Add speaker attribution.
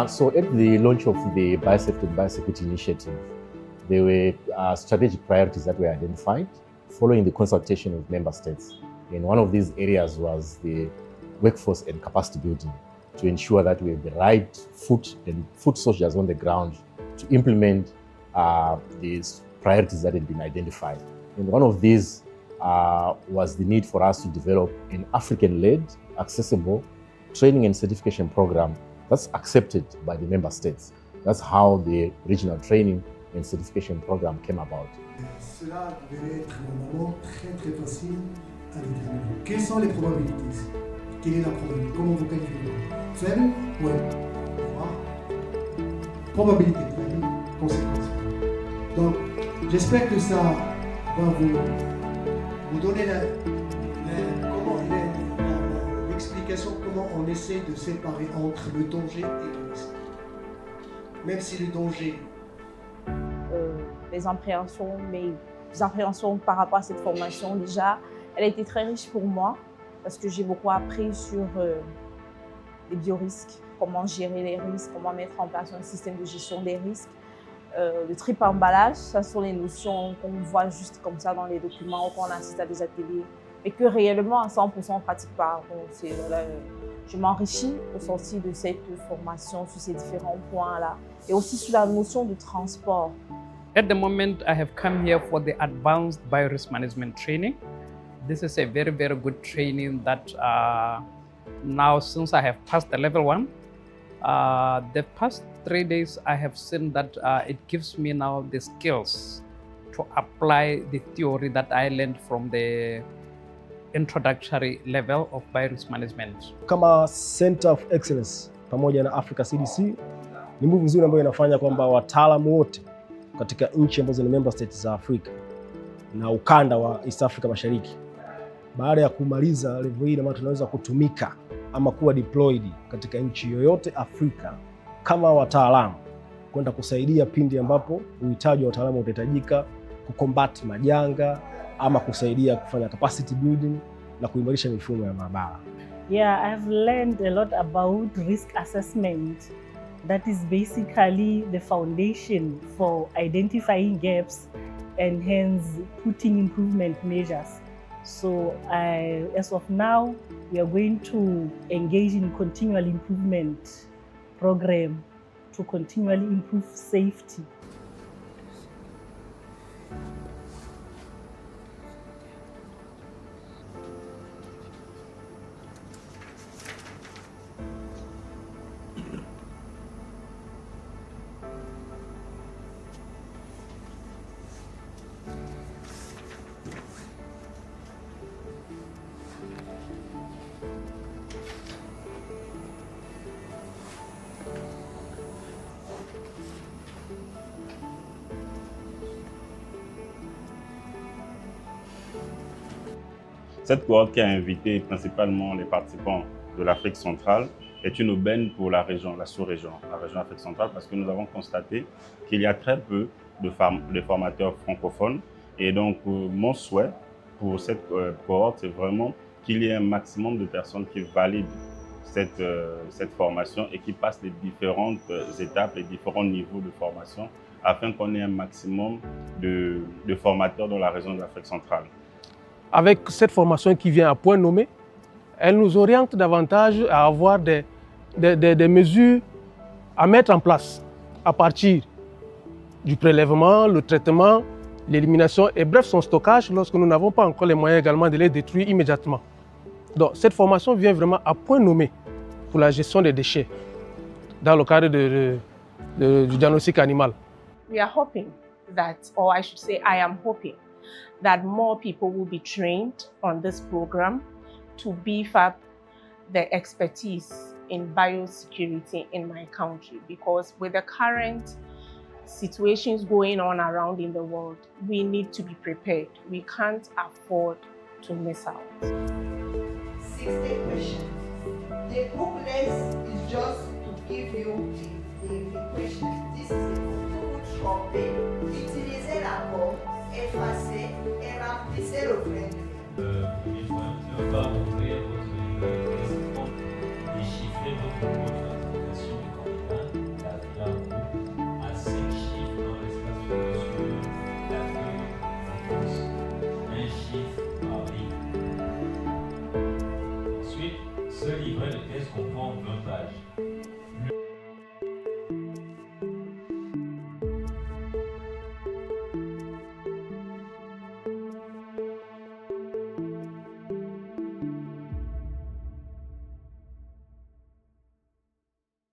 Speaker 1: So at the launch of the Biosafety and Biosecurity Initiative, there were strategic priorities that were identified following the consultation with member states. And one of these areas was the workforce and capacity building to ensure that we have the right foot soldiers on the ground to implement these priorities that had been identified. And one of these was the need for us to develop an African-led, accessible training and certification program that's accepted by the member states. That's how the regional training and certification program came about.
Speaker 2: Cela devait être normalement très facile à déterminer. Quelles sont les probabilités? Quelle est la probabilité? Comment vous qualifiez? Faible ou élevé? Probabilité, conséquence. Donc, j'espère que ça va vous donner l'explication comment on essaie de séparer entre le danger et le risque. Même si le danger...
Speaker 3: mes appréhensions par rapport à cette formation, déjà, elle a été très riche pour moi parce que j'ai beaucoup appris sur les biorisques, comment gérer les risques, comment mettre en place un système de gestion des risques. Le triple emballage, ça sont les notions qu'on voit juste comme ça dans les documents ou quand on assiste à des ateliers, mais que réellement à 100% on ne pratique pas. Donc, je m'enrichis au sortir de cette formation sur ces différents points-là et aussi sur la notion de transport.
Speaker 4: At the moment, I have come here for the Advanced Biorisk Management training. This is a very good training that now, since I have passed the level 1, the past 3 days I have seen that it gives me now the skills to apply the theory that I learned from the introductory level of biorisk management.
Speaker 5: Kama Center of Excellence pamoja na Africa CDC ni move nzuri ambayo inafanya kwamba wataalamu wote katika nchi ambazo ni member states za Afrika na ukanda wa East Africa Mashariki, baada ya kumaliza level hii, na tunaweza kutumika ama kuwa deployed katika nchi yoyote Afrika kama wataalamu kwenda kusaidia pindi ambapo uhitaji wa wataalamu utahitajika kucombat majanga ama kusaidia kufanya capacity building na kuimarisha mifumo ya maabara.
Speaker 6: Yeah, I've learned a lot about risk assessment. That is basically the foundation for identifying gaps and hence putting improvement measures. So as of now, we are going to engage in continual improvement program to continually improve safety.
Speaker 7: Cette cohorte qui a invité principalement les participants de l'Afrique centrale est une aubaine pour la région, la sous-région, la région Afrique centrale, parce que nous avons constaté qu'il y a très peu de formateurs francophones. Et donc, mon souhait pour cette cohorte, c'est vraiment qu'il y ait un maximum de personnes qui valident cette formation et qui passent les différentes étapes, les différents niveaux de formation, afin qu'on ait un maximum de formateurs dans la région de l'Afrique centrale.
Speaker 8: Avec cette formation qui vient à point nommé, elle nous oriente davantage à avoir des mesures à mettre en place à partir du prélèvement, le traitement, l'élimination et bref son stockage lorsque nous n'avons pas encore les moyens également de les détruire immédiatement. Donc cette formation vient vraiment à point nommé pour la gestion des déchets dans le cadre du diagnostic animal.
Speaker 3: We are hoping that, or I should say I am hoping, that more people will be trained on this program to beef up the expertise in biosecurity in my country, because with the current situations going on around in the world, we need to be prepared. We can't afford to miss out.
Speaker 9: 60 questions. The booklet is just to give you the questions. This is the full topic. Utilisez la forme